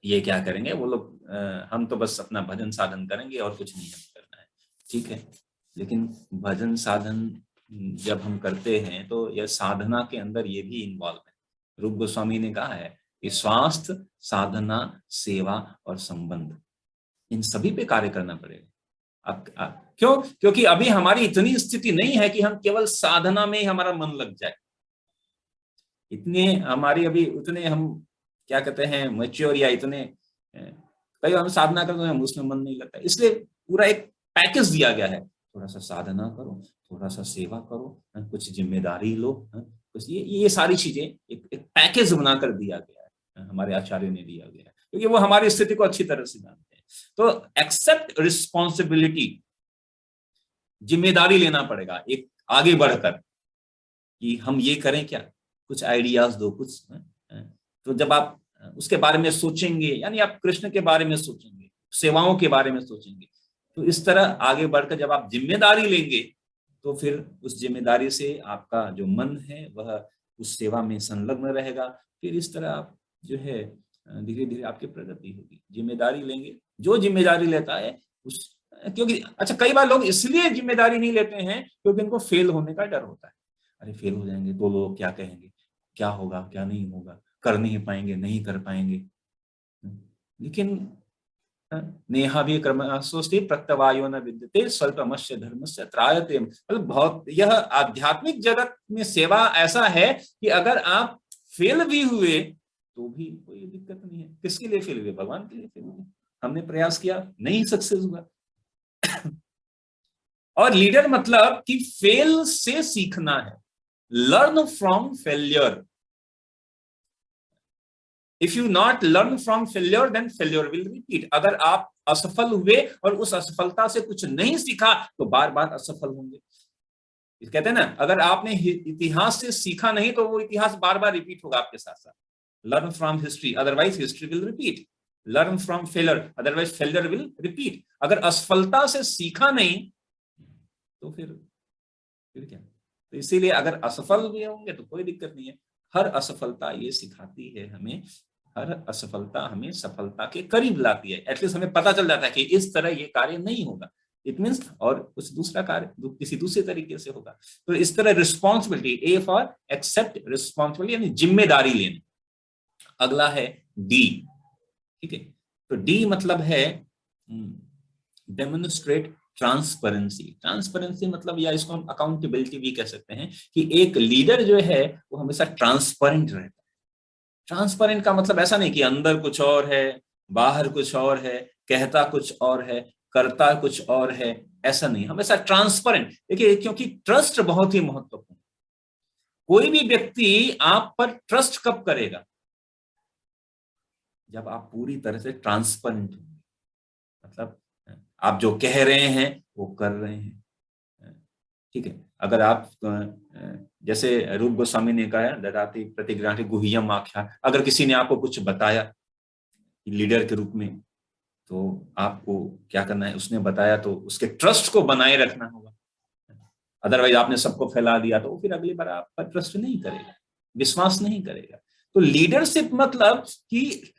ये क्या करेंगे वो लोग, हम तो बस अपना भजन साधन करेंगे और कुछ नहीं हमें करना है, ठीक है। लेकिन भजन साधन जब हम करते हैं तो यह साधना के अंदर ये भी इन्वॉल्व है। रूप गोस्वामी ने कहा है कि स्वास्थ्य, साधना, सेवा और संबंध, इन सभी पे कार्य करना पड़ेगा। अब क्यों? क्योंकि अभी हमारी इतनी स्थिति नहीं है कि हम केवल साधना में ही हमारा मन लग जाए। इतने हमारी अभी उतने हम क्या कहते हैं मैच्योर, या इतने कई हम साधना करते हैं उसमें मन नहीं लगता। इसलिए पूरा एक पैकेज दिया गया है, थोड़ा सा साधना करो, थोड़ा सा सेवा करो, कुछ जिम्मेदारी लो, कुछ ये सारी चीजें एक पैकेज बनाकर दिया गया है, हमारे आचार्य ने दिया गया है, क्योंकि वो हमारी स्थिति को अच्छी तरह से जानते हैं। तो एक्सेप्ट रिस्पॉन्सिबिलिटी, जिम्मेदारी लेना पड़ेगा एक आगे बढ़कर कि हम ये करें क्या, कुछ आइडियाज दो कुछ। तो जब आप उसके बारे में सोचेंगे, यानी आप कृष्ण के बारे में सोचेंगे, सेवाओं के बारे में सोचेंगे, तो इस तरह आगे बढ़कर जब आप जिम्मेदारी लेंगे तो फिर उस जिम्मेदारी से आपका जो मन है वह उस सेवा में संलग्न रहेगा। फिर इस तरह आप जो है धीरे धीरे आपकी प्रगति होगी। जिम्मेदारी लेंगे, जो जिम्मेदारी लेता है उस, क्योंकि अच्छा कई बार लोग इसलिए जिम्मेदारी नहीं लेते हैं क्योंकि उनको फेल होने का डर होता है। अरे फेल हो जाएंगे तो लोग क्या कहेंगे, क्या होगा क्या नहीं होगा, कर नहीं पाएंगे, नहीं कर पाएंगे। लेकिन नेहा भी क्रमस्ते प्रत्यवायो न विद्यते स्वल्पमस्य धर्मस्य त्रायते, मतलब बहुत यह आध्यात्मिक जगत में सेवा ऐसा है कि अगर आप फेल भी हुए तो भी कोई दिक्कत नहीं है। किसके लिए फेल हुए? भगवान के लिए फेल हुए। हमने प्रयास किया, नहीं सक्सेस हुआ। और लीडर मतलब कि फेल से सीखना है, learn from failure. If you not learn from failure, then failure will repeat. अगर आप असफल हुए और उस असफलता से कुछ नहीं सीखा तो बार बार असफल होंगे। कहते हैं ना, अगर आपने इतिहास से सीखा नहीं तो वो इतिहास बार बार रिपीट होगा आपके साथ साथ। Learn from history, otherwise history will repeat. Learn from failure, otherwise failure will repeat. अगर असफलता से सीखा नहीं तो फिर क्या? तो इसीलिए अगर असफल भी होंगे तो कोई दिक्कत नहीं है। हर असफलता ये सिखाती है हमें, हर असफलता हमें सफलता के करीब लाती है। एटलीस्ट हमें पता चल जाता है कि इस तरह ये कार्य नहीं होगा, इट मीन्स और कुछ दूसरा कार्य किसी दूसरे तरीके से होगा। तो इस तरह responsibility, A for accept responsibility, यानी जिम्मेदारी लेना। अगला है डी, ठीक है। तो डी मतलब है डेमोन्स्ट्रेट ट्रांसपेरेंसी। ट्रांसपेरेंसी मतलब, या इसको हम अकाउंटेबिलिटी भी कह सकते हैं, कि एक लीडर जो है वो हमेशा ट्रांसपेरेंट रहता है। ट्रांसपेरेंट का मतलब ऐसा नहीं कि अंदर कुछ और है, बाहर कुछ और है, कहता कुछ और है, करता कुछ और है, ऐसा नहीं, हमेशा ट्रांसपेरेंट। देखिए, क्योंकि ट्रस्ट बहुत ही महत्वपूर्ण। कोई भी व्यक्ति आप पर ट्रस्ट कब करेगा? जब आप पूरी तरह से ट्रांसपेरेंट होंगे, मतलब आप जो कह रहे हैं वो कर रहे हैं, ठीक है। अगर आप जैसे रूप गोस्वामी ने कहा है, ददाति प्रतिगृह्णाति गुह्यम आख्या, अगर किसी ने आपको कुछ बताया लीडर के रूप में तो आपको क्या करना है, उसने बताया तो उसके ट्रस्ट को बनाए रखना होगा। अदरवाइज आपने सबको फैला दिया तो फिर अगली बार आप पर ट्रस्ट नहीं करेगा, विश्वास नहीं करेगा। तो लीडरशिप मतलब कि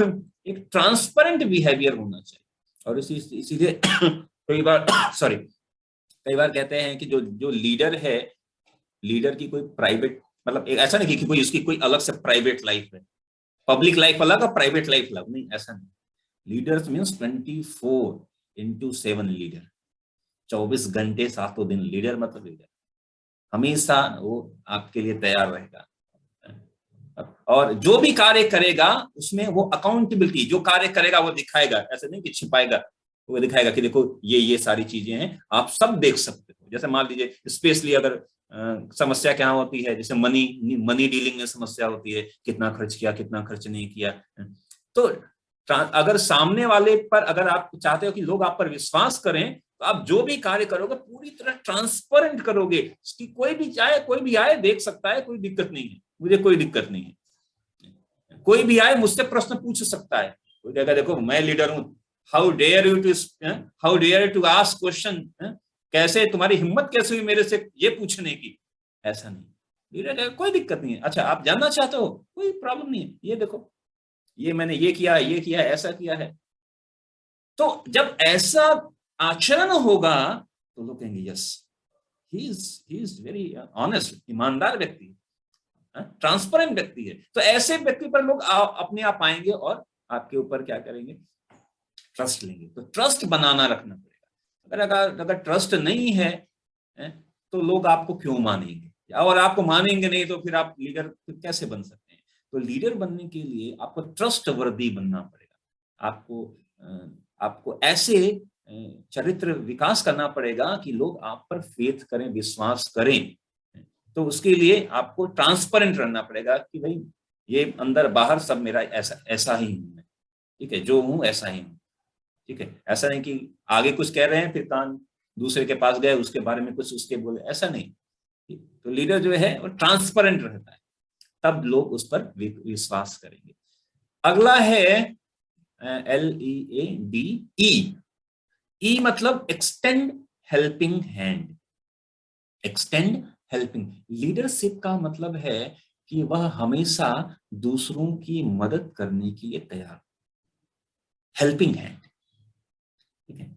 एक ट्रांसपेरेंट बिहेवियर होना चाहिए। और इसीलिए कई बार कहते हैं कि जो लीडर है, लीडर की कोई प्राइवेट, मतलब ऐसा नहीं कि कोई उसकी कोई अलग से प्राइवेट लाइफ है, पब्लिक लाइफ अलग और प्राइवेट लाइफ अलग, नहीं, ऐसा नहीं। लीडर्स मीन्स 24/7 लीडर, 24 घंटे 7 दिन लीडर मतलब लीडर हमेशा वो आपके लिए तैयार रहेगा। और जो भी कार्य करेगा उसमें वो अकाउंटेबिलिटी, जो कार्य करेगा वो दिखाएगा, ऐसे नहीं कि छिपाएगा, वो दिखाएगा कि देखो ये सारी चीजें हैं, आप सब देख सकते हो। जैसे मान लीजिए स्पेशली अगर समस्या क्या होती है, जैसे मनी डीलिंग में समस्या होती है, कितना खर्च किया कितना खर्च नहीं किया। तो अगर सामने वाले पर अगर आप चाहते हो कि लोग आप पर विश्वास करें, तो आप जो भी कार्य करोगे पूरी तरह ट्रांसपेरेंट करोगे कि कोई भी चाहे, कोई भी आए देख सकता है, कोई दिक्कत नहीं है, मुझे कोई दिक्कत नहीं है। कोई भी आए मुझसे प्रश्न पूछ सकता है, कोई कहेगा देखो मैं लीडर हूं, how dare to ask question, कैसे तुम्हारी हिम्मत कैसे हुई मेरे से ये पूछने की। ऐसा नहीं, लीडर कोई दिक्कत नहीं है, अच्छा आप जानना चाहते हो कोई प्रॉब्लम नहीं है, ये देखो ये मैंने ये किया ऐसा किया है। तो जब ऐसा आचरण होगा तो लोग कहेंगे yes he is very honest, ईमानदार व्यक्ति है, ट्रांसपेरेंट व्यक्ति है। तो ऐसे व्यक्ति पर लोग अपने आप आएंगे और आपके ऊपर क्या करेंगे, ट्रस्ट लेंगे। तो ट्रस्ट बनाना रखना पड़ेगा। अगर ट्रस्ट नहीं है तो लोग आपको क्यों मानेंगे, और आपको मानेंगे नहीं तो फिर आप लीडर कैसे बन सकते हैं। तो लीडर बनने के लिए आपको ट्रस्ट वर्दी बनना पड़ेगा, आपको ऐसे चरित्र विकास करना पड़ेगा कि लोग आप पर फेथ करें, विश्वास करें। तो उसके लिए आपको ट्रांसपेरेंट रहना पड़ेगा कि भाई ये अंदर बाहर सब मेरा ऐसा ही हूं मैं, ठीक है, जो हूं ऐसा ही हूं, ठीक है। ऐसा नहीं कि आगे कुछ कह रहे हैं फिर कान दूसरे के पास गए उसके बारे में कुछ उसके बोले, ऐसा नहीं। तो लीडर जो है वो ट्रांसपेरेंट रहता है, तब लोग उस पर विश्वास करेंगे। अगला है LEADE। ई मतलब extend helping hand. Extend helping, leadership का मतलब है कि वह हमेशा दूसरों की मदद करने के लिए तैयार, हेल्पिंग हैंड, ठीक है,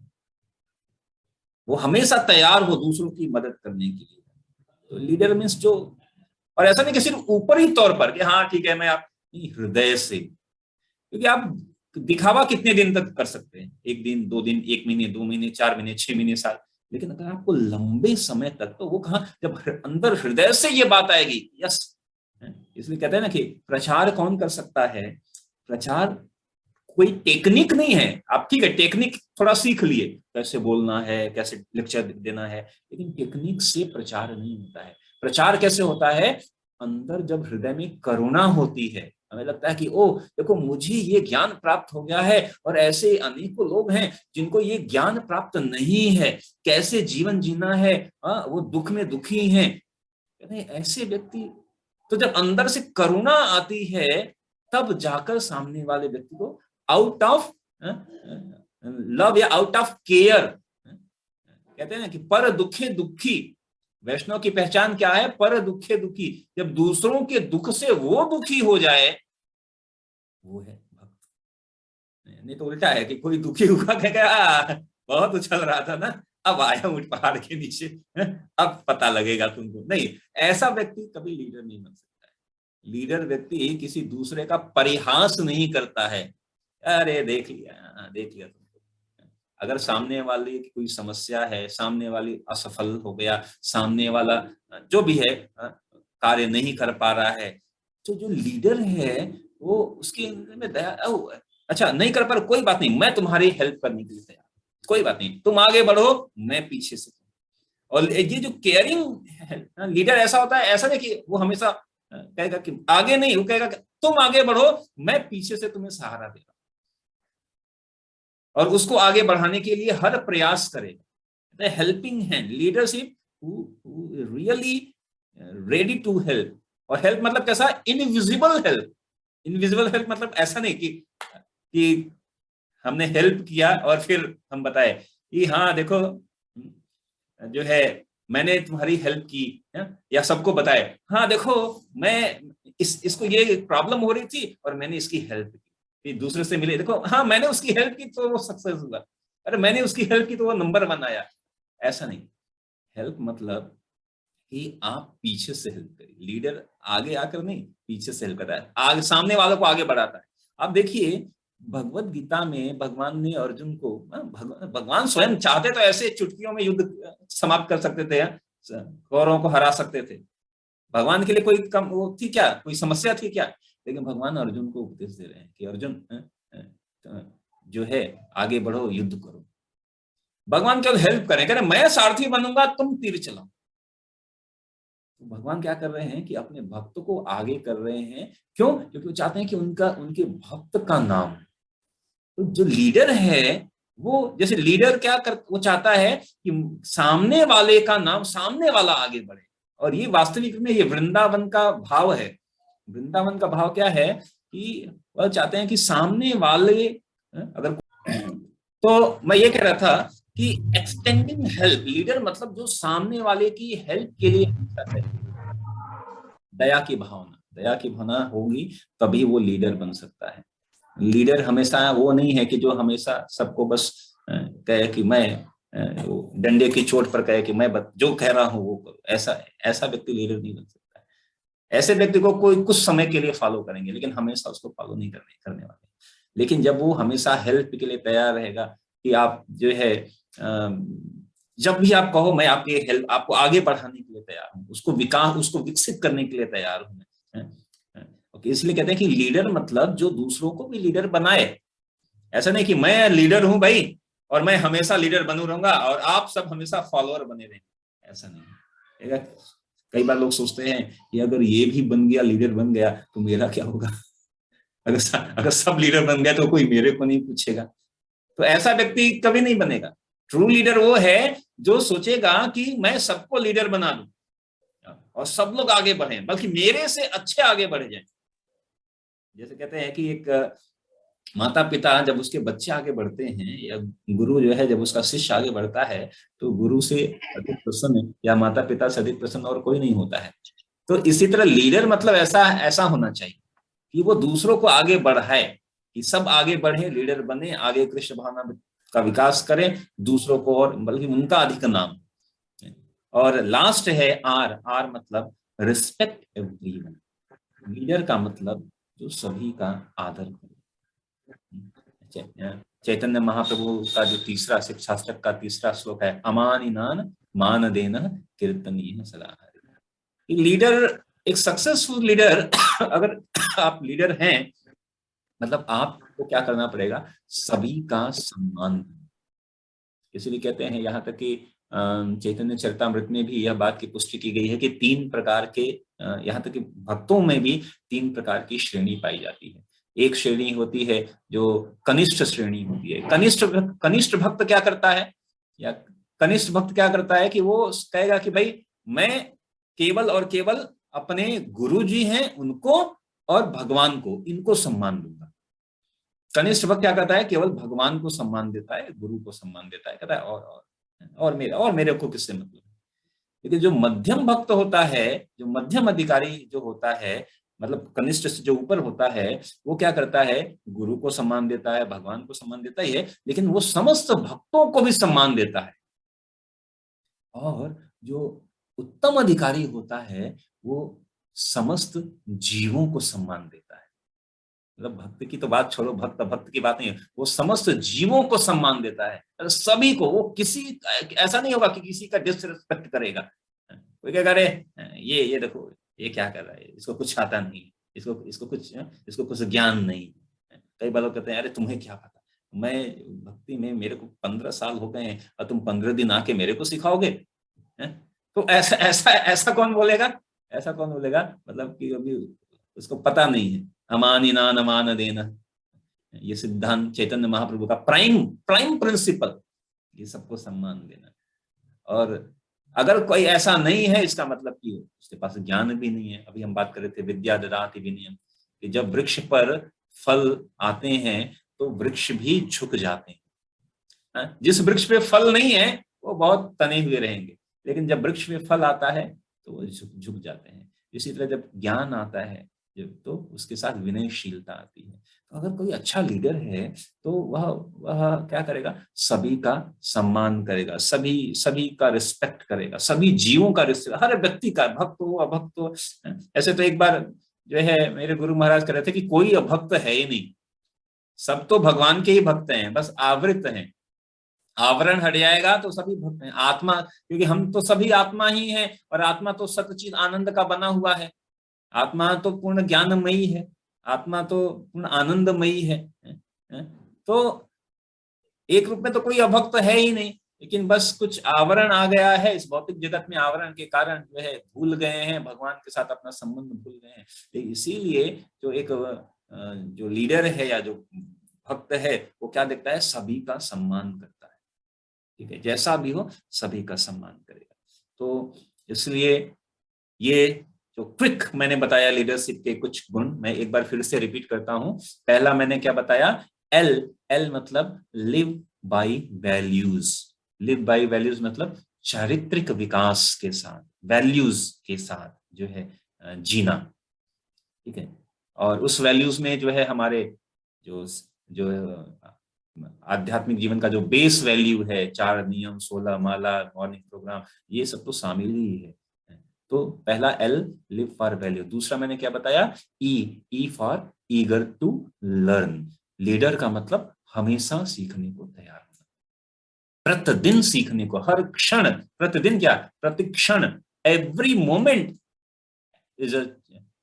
वो हमेशा तैयार हो दूसरों की मदद करने के लिए। तो लीडर मीन्स जो, और ऐसा नहीं कि सिर्फ ऊपरी तौर पर कि हाँ ठीक है मैं आप, हृदय से, क्योंकि आप दिखावा कितने दिन तक कर सकते हैं, 1 दिन 2 दिन 1 महीने 2 महीने 4 महीने 6 महीने साल, लेकिन अगर आपको लंबे समय तक, तो वो कहाँ, जब अंदर हृदय से ये बात आएगी यस। इसलिए कहते हैं ना कि प्रचार कौन कर सकता है, प्रचार कोई टेक्निक नहीं है, आप ठीक है टेक्निक थोड़ा सीख लिए, कैसे बोलना है कैसे लेक्चर देना है, लेकिन टेक्निक से प्रचार नहीं होता है। प्रचार कैसे होता है, अंदर जब हृदय में करुणा होती है, हमें लगता है कि ओ देखो मुझे ये ज्ञान प्राप्त हो गया है और ऐसे अनेकों लोग हैं जिनको ये ज्ञान प्राप्त नहीं है, कैसे जीवन जीना है, वो दुख में दुखी हैं, ऐसे व्यक्ति। तो जब अंदर से करुणा आती है तब जाकर सामने वाले व्यक्ति को आउट ऑफ लव या आउट ऑफ केयर, कहते हैं ना कि पर दुखे दुखी, वैष्णव की पहचान क्या है, पर दुखे दुखी, जब दूसरों के दुख से वो दुखी हो जाए वो है भक्त। नहीं तो उल्टा है कि कोई दुखी हुआ कहेगा बहुत उछल रहा था ना, अब आया हूं पहाड़ के नीचे, अब पता लगेगा तुमको। नहीं, ऐसा व्यक्ति कभी लीडर नहीं बन सकता है। लीडर व्यक्ति किसी दूसरे का परिहास नहीं करता है, अरे देख लिया तुमको। अगर सामने वाले की कोई समस्या है, सामने वाली असफल हो गया, सामने वाला जो भी है कार्य नहीं कर पा रहा है, तो जो लीडर है वो उसके में दया, अच्छा नहीं कर पा रहा कोई बात नहीं, मैं तुम्हारी हेल्प करने के लिए तैयार, कोई बात नहीं, तुम आगे बढ़ो मैं पीछे से। और ये जो केयरिंग लीडर ऐसा होता है, ऐसा नहीं कि वो हमेशा कहेगा कि आगे नहीं, वो कहेगा तुम आगे बढ़ो मैं पीछे से तुम्हें सहारा दे रहा हूं, और उसको आगे बढ़ाने के लिए हर प्रयास करेगा। Helping hand, leadership really ready to help. और हेल्प मतलब कैसा, इनविजिबल हेल्प। इनविजिबल हेल्प मतलब ऐसा नहीं कि हमने हेल्प किया और फिर हम बताए कि हाँ देखो जो है मैंने तुम्हारी हेल्प की है? या सबको बताए हाँ देखो मैं इसको ये प्रॉब्लम हो रही थी और मैंने इसकी हेल्प की, दूसरे से मिले देखो हाँ मैंने उसकी हेल्प की तो वो सक्सेस हुआ, अरे मैंने उसकी हेल्प की तो वो नंबर 1 आया। ऐसा नहीं, हेल्प मतलब कि आप पीछे से हेल्प करिए। लीडर आगे आकर नहीं, पीछे से हेल्प करता है, आगे सामने वालों को आगे बढ़ाता है। आप देखिए भगवत गीता में भगवान ने अर्जुन को, भगवान स्वयं चाहते तो ऐसे चुटकियों में युद्ध समाप्त कर सकते थे, कौरवों को हरा सकते थे। भगवान के लिए कोई कम वो थी क्या, कोई समस्या थी क्या? लेकिन भगवान अर्जुन को उपदेश दे रहे हैं कि अर्जुन जो है आगे बढ़ो, युद्ध करो। भगवान केवल हेल्प करें, कह रहे मैं सारथी बनूंगा, तुम तीर चलाओ। तो भगवान क्या कर रहे हैं कि अपने भक्त को आगे कर रहे हैं। क्यों? क्योंकि वो चाहते हैं कि उनके भक्त का नाम, तो जो लीडर है वो, जैसे लीडर क्या कर, वो चाहता है कि सामने वाले का नाम, सामने वाला आगे बढ़े। और ये वास्तविक में ये वृंदावन का भाव है। वृंदावन का भाव क्या है कि वह चाहते हैं कि सामने वाले, अगर तो मैं ये कह रहा था कि एक्सटेंडिंग हेल्प, लीडर मतलब जो सामने वाले की हेल्प के लिए है। दया की भावना, दया की भावना होगी तभी वो लीडर बन सकता है। लीडर हमेशा वो नहीं है कि जो हमेशा सबको बस कहे कि मैं डंडे की चोट पर कहे कि मैं जो कह रहा हूं वो करो। ऐसा व्यक्ति लीडर नहीं बन सकता है। ऐसे व्यक्ति को कोई कुछ समय के लिए फॉलो करेंगे, लेकिन हमेशा उसको फॉलो नहीं करने वाले। लेकिन जब वो हमेशा हेल्प के लिए तैयार रहेगा कि आप जो है जब भी आप कहो मैं आपकी हेल्प, आपको आगे बढ़ाने के लिए तैयार हूँ, उसको विकसित करने के लिए तैयार हूँ। इसलिए कहते हैं कि लीडर मतलब जो दूसरों को भी लीडर बनाए। ऐसा नहीं कि मैं लीडर हूं भाई और मैं हमेशा लीडर बनू रहूंगा और आप सब हमेशा फॉलोअर बने रहेंगे, ऐसा नहीं। कई बार लोग सोचते हैं कि अगर ये भी बन गया, लीडर बन गया, तो मेरा क्या होगा? अगर सब लीडर बन गया तो कोई मेरे को नहीं पूछेगा। तो ऐसा व्यक्ति कभी नहीं बनेगा। ट्रू लीडर वो है जो सोचेगा कि मैं सबको लीडर बना दूं और सब लोग आगे बढ़े, बल्कि मेरे से अच्छे आगे बढ़ जाए। जैसे कहते हैं कि एक माता पिता जब उसके बच्चे आगे बढ़ते हैं, या गुरु जो है जब उसका शिष्य आगे बढ़ता है, तो गुरु से अधिक प्रसन्न या माता पिता से अधिक प्रसन्न और कोई नहीं होता है। तो इसी तरह लीडर मतलब ऐसा ऐसा होना चाहिए कि वो दूसरों को आगे बढ़ाए, कि सब आगे बढ़े, लीडर बने, आगे कृष्ण भावना का विकास करें, दूसरों को और बल्कि उनका अधिक नाम। और लास्ट है आर। आर मतलब रिस्पेक्ट एवरीवन। लीडर का मतलब जो सभी का आदर करे। चैतन्य महाप्रभु का जो तीसरा शिक्षाष्टक का तीसरा श्लोक है, अमानिनान मान देना कीर्तनीय सदा। लीडर, एक सक्सेसफुल लीडर अगर आप लीडर हैं, मतलब आपको क्या करना पड़ेगा? सभी का सम्मान। इसलिए कहते हैं, यहाँ तक कि चैतन्य चरितामृत में भी यह बात की पुष्टि की गई है कि तीन प्रकार के, यहाँ तक कि भक्तों में भी तीन प्रकार की श्रेणी पाई जाती है। एक श्रेणी होती है जो कनिष्ठ श्रेणी होती है। कनिष्ठ भक्त क्या करता है, या कनिष्ठ भक्त क्या करता है कि वो कहेगा कि भाई मैं केवल और केवल अपने गुरु जी हैं उनको और भगवान को, इनको सम्मान दूंगा। कनिष्ठ भक्त क्या करता है? केवल भगवान को सम्मान देता है, गुरु को सम्मान देता है, कहता है और मेरे को किससे मतलब। लेकिन जो मध्यम भक्त होता है, जो मध्यम अधिकारी जो होता है, मतलब कनिष्ठ से जो ऊपर होता है, वो क्या करता है? गुरु को सम्मान देता है, भगवान को सम्मान देता ही है, लेकिन वो समस्त भक्तों को भी सम्मान देता है। और जो उत्तम अधिकारी होता है वो समस्त जीवों को सम्मान देता है। मतलब भक्त की तो बात छोड़ो, भक्त की बात नहीं है, वो समस्त जीवों को सम्मान देता है, सभी को। वो किसी, ऐसा नहीं होगा कि किसी का डिसरिस्पेक्ट करेगा। कोई क्या करे, ये देखो ये क्या कर रहा है, इसको कुछ आता नहीं, इसको कुछ ज्ञान नहीं। कई बार लोग कहते हैं अरे तुम्हें क्या पता, मैं भक्ति में मेरे को 15 साल हो गए हैं और तुम 15 दिन आके मेरे को सिखाओगे? तो ऐसा ऐसा ऐसा कौन बोलेगा? ऐसा कौन बोलेगा? मतलब कि अभी उसको पता नहीं है। अमानिना अमान देना, ये सिद्धांत चैतन्य महाप्रभु का प्राइम प्राइम प्रिंसिपल, ये सबको सम्मान देना। और अगर कोई ऐसा नहीं है, इसका मतलब कि उसके पास ज्ञान भी नहीं है। अभी हम बात कर रहे थे विद्या ददाति विनयम, कि जब वृक्ष पर फल आते हैं तो वृक्ष भी झुक जाते हैं। जिस वृक्ष पे फल नहीं है वो बहुत तने हुए रहेंगे, लेकिन जब वृक्ष पे फल आता है तो वो झुक जाते हैं। इसी तरह जब ज्ञान आता है तो उसके साथ विनयशीलता आती है। तो अगर कोई अच्छा लीडर है तो वह क्या करेगा? सभी का सम्मान करेगा, सभी का रिस्पेक्ट करेगा, सभी जीवों का रिस्पेक्ट, हर व्यक्ति का, भक्त हो अभक्त हो। ऐसे तो एक बार जो है मेरे गुरु महाराज कह रहे थे कि कोई अभक्त है ही नहीं। सब तो भगवान के ही भक्त हैं, बस आवृत हैं। आवरण हट जाएगा तो सभी भक्त हैं। आत्मा, क्योंकि हम तो सभी आत्मा ही हैं, और आत्मा तो सच्चिद आनंद का बना हुआ है। आत्मा तो पूर्ण ज्ञानमयी है, आत्मा तो पूर्ण आनंदमयी है। तो एक रूप में तो कोई अभक्त है ही नहीं, लेकिन बस कुछ आवरण आ गया है इस भौतिक जगत में, आवरण के कारण जो है भूल गए हैं, भगवान के साथ अपना संबंध भूल गए हैं। तो इसीलिए जो एक जो लीडर है या जो भक्त है, वो क्या देखता है, सभी का सम्मान करता है। ठीक है, जैसा भी हो सभी का सम्मान करेगा। तो इसलिए ये जो क्विक मैंने बताया लीडरशिप के कुछ गुण, मैं एक बार फिर से रिपीट करता हूं। पहला मैंने क्या बताया, एल, एल मतलब live by values. Live by values मतलब चारित्रिक विकास के साथ, वैल्यूज के साथ जो है जीना। ठीक है, और उस वैल्यूज में जो है हमारे जो जो आध्यात्मिक जीवन का जो बेस वैल्यू है, 4 नियम, 16 माला, मॉर्निंग प्रोग्राम, ये सब तो शामिल ही है। तो पहला एल, लिव फॉर वैल्यू। दूसरा मैंने क्या बताया, E, E for eager to learn. Leader का मतलब हमेशा सीखने को तैयार होना, प्रतिदिन सीखने को, हर क्षण, प्रतिदिन क्या, प्रतिक्षण, every moment is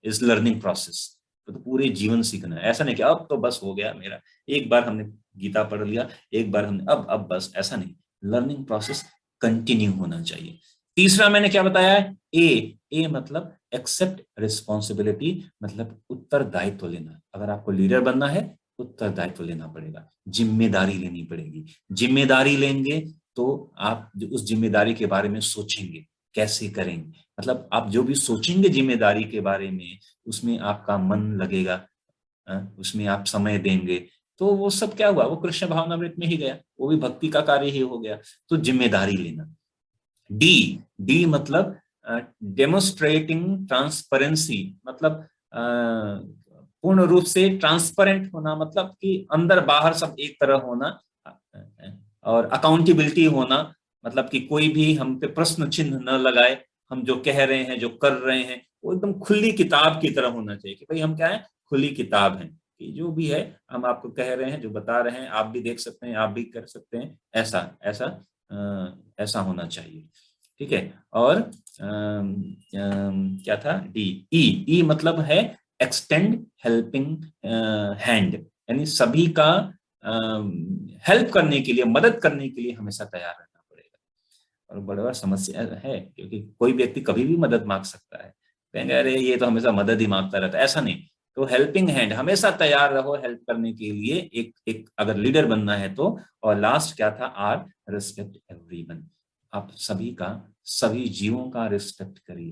is learning process. तो पूरे जीवन सीखना है, ऐसा नहीं कि अब तो बस हो गया मेरा, एक बार हमने गीता पढ़ लिया, एक बार हमने अब बस, ऐसा नहीं। लर्निंग प्रोसेस कंटिन्यू होना चाहिए। तीसरा मैंने क्या बताया है, ए मतलब एक्सेप्ट रिस्पॉन्सिबिलिटी, मतलब उत्तरदायित्व लेना। अगर आपको लीडर बनना है, उत्तरदायित्व लेना पड़ेगा, जिम्मेदारी लेनी पड़ेगी। जिम्मेदारी लेंगे तो आप उस जिम्मेदारी के बारे में सोचेंगे, कैसे करेंगे, मतलब आप जो भी सोचेंगे जिम्मेदारी के बारे में, उसमें आपका मन लगेगा, उसमें आप समय देंगे, तो वो सब क्या हुआ, वो कृष्ण भावनामृत में ही गया, वो भी भक्ति का कार्य ही हो गया। तो जिम्मेदारी लेना। डी, डी मतलब डेमोस्ट्रेटिंग ट्रांसपेरेंसी, मतलब पूर्ण रूप से ट्रांसपेरेंट होना, मतलब कि अंदर बाहर सब एक तरह होना, और अकाउंटेबिलिटी होना, मतलब कि कोई भी हम पे प्रश्न चिन्ह न लगाए, हम जो कह रहे हैं, जो कर रहे हैं, वो एकदम खुली किताब की तरह होना चाहिए, कि भाई हम क्या है, खुली किताब हैं, कि जो भी है हम आपको कह रहे हैं, जो बता रहे हैं, आप भी देख सकते हैं, आप भी कर सकते हैं, ऐसा ऐसा ऐसा होना चाहिए। ठीक है, और क्या था, डी, ई मतलब है एक्सटेंड हेल्पिंग हैंड, यानी सभी का हेल्प करने के लिए, मदद करने के लिए हमेशा तैयार रहना पड़ेगा। और बड़ा समस्या है, क्योंकि कोई व्यक्ति कभी भी मदद मांग सकता है, कहेंगे अरे ये तो हमेशा मदद ही मांगता रहता है, ऐसा नहीं। तो हेल्पिंग हैंड, हमेशा तैयार रहो हेल्प करने के लिए, एक अगर लीडर बनना है तो। और लास्ट क्या था, आर, रिस्पेक्ट एवरीवन, आप सभी का, सभी जीवों का रिस्पेक्ट करिए।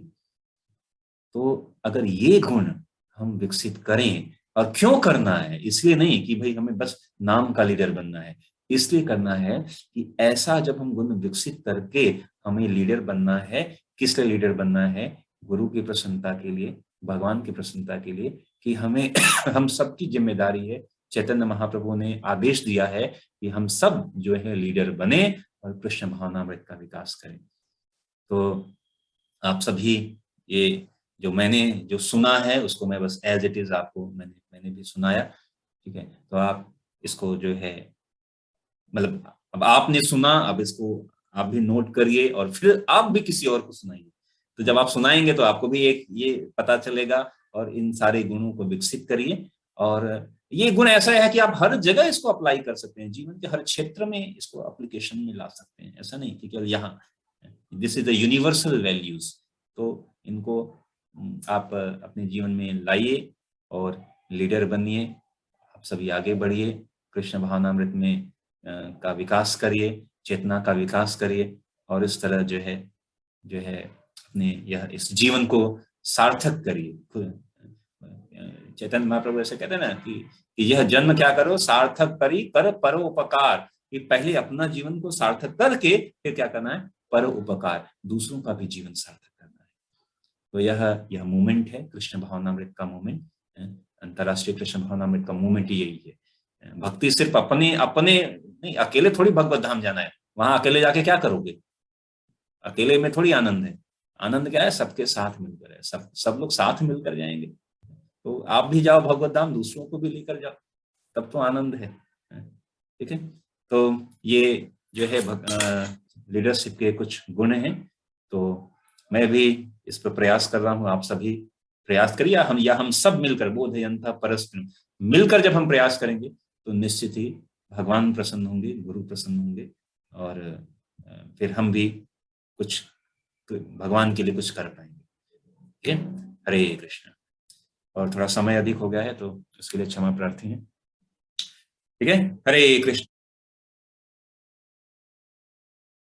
तो अगर ये गुण हम विकसित करें, और क्यों करना है, इसलिए नहीं कि भाई हमें बस नाम का लीडर बनना है, इसलिए करना है कि ऐसा जब हम गुण विकसित करके हमें लीडर बनना है, किस लिए लीडर बनना है, गुरु की प्रसन्नता के लिए, भगवान की प्रसन्नता के लिए, कि हमें हम सबकी जिम्मेदारी है, चैतन्य महाप्रभु ने आदेश दिया है कि हम सब जो है लीडर बने और कृष्ण भावनामृत का विकास करें। तो आप सभी, ये जो मैंने जो सुना है उसको मैं बस एज इट इज आपको मैंने भी सुनाया। ठीक है, तो आप इसको जो है, मतलब अब आपने सुना, अब इसको आप भी नोट करिए, और फिर आप भी किसी और को सुनाइए। तो जब आप सुनाएंगे तो आपको भी एक ये पता चलेगा, और इन सारे गुणों को विकसित करिए। और ये गुण ऐसा है कि आप हर जगह इसको अप्लाई कर सकते हैं, जीवन के हर क्षेत्र में इसको एप्लीकेशन में ला सकते हैं, ऐसा नहीं कि केवल यहाँ। This is the universal values. तो इनको आप अपने जीवन में लाइए और लीडर बनिए, आप सभी आगे बढ़िए, कृष्ण भावनामृत में का विकास करिए, चेतना का विकास करिए, और इस तरह जो है अपने यह इस जीवन को सार्थक करिए। चैतन्य महाप्रभु ऐसे कहते हैं ना कि यह जन्म क्या करो, सार्थक करी कर परोपकार, कि पहले अपना जीवन को सार्थक करके फिर क्या करना है, परोपकार, दूसरों का भी जीवन सार्थक करना है। तो यह मूवमेंट है, कृष्ण भावनामृत का मूवमेंट, अंतरराष्ट्रीय कृष्ण भावनामृत का मूवमेंट यही है। भक्ति सिर्फ अपने अपने नहीं, अकेले थोड़ी भगवत धाम जाना है, वहां अकेले जाके क्या करोगे, अकेले में थोड़ी आनंद है। आनंद क्या है, सबके साथ मिलकर है, सब लोग साथ मिलकर जाएंगे। तो आप भी जाओ भगवत धाम, दूसरों को भी लेकर जाओ, तब तो आनंद है। ठीक है, तो ये जो है लीडरशिप के कुछ गुण हैं। तो मैं भी इस पर प्रयास कर रहा हूँ, आप सभी प्रयास करिए, हम सब मिलकर, बोधयंता परस्पर मिलकर जब हम प्रयास करेंगे तो निश्चित ही भगवान प्रसन्न होंगे, गुरु प्रसन्न होंगे, और फिर हम भी कुछ भगवान के लिए कुछ कर पाएंगे। ठीक है, हरे कृष्ण। और थोड़ा समय अधिक हो गया है तो उसके लिए क्षमा प्रार्थी है। ठीक है, हरे कृष्ण।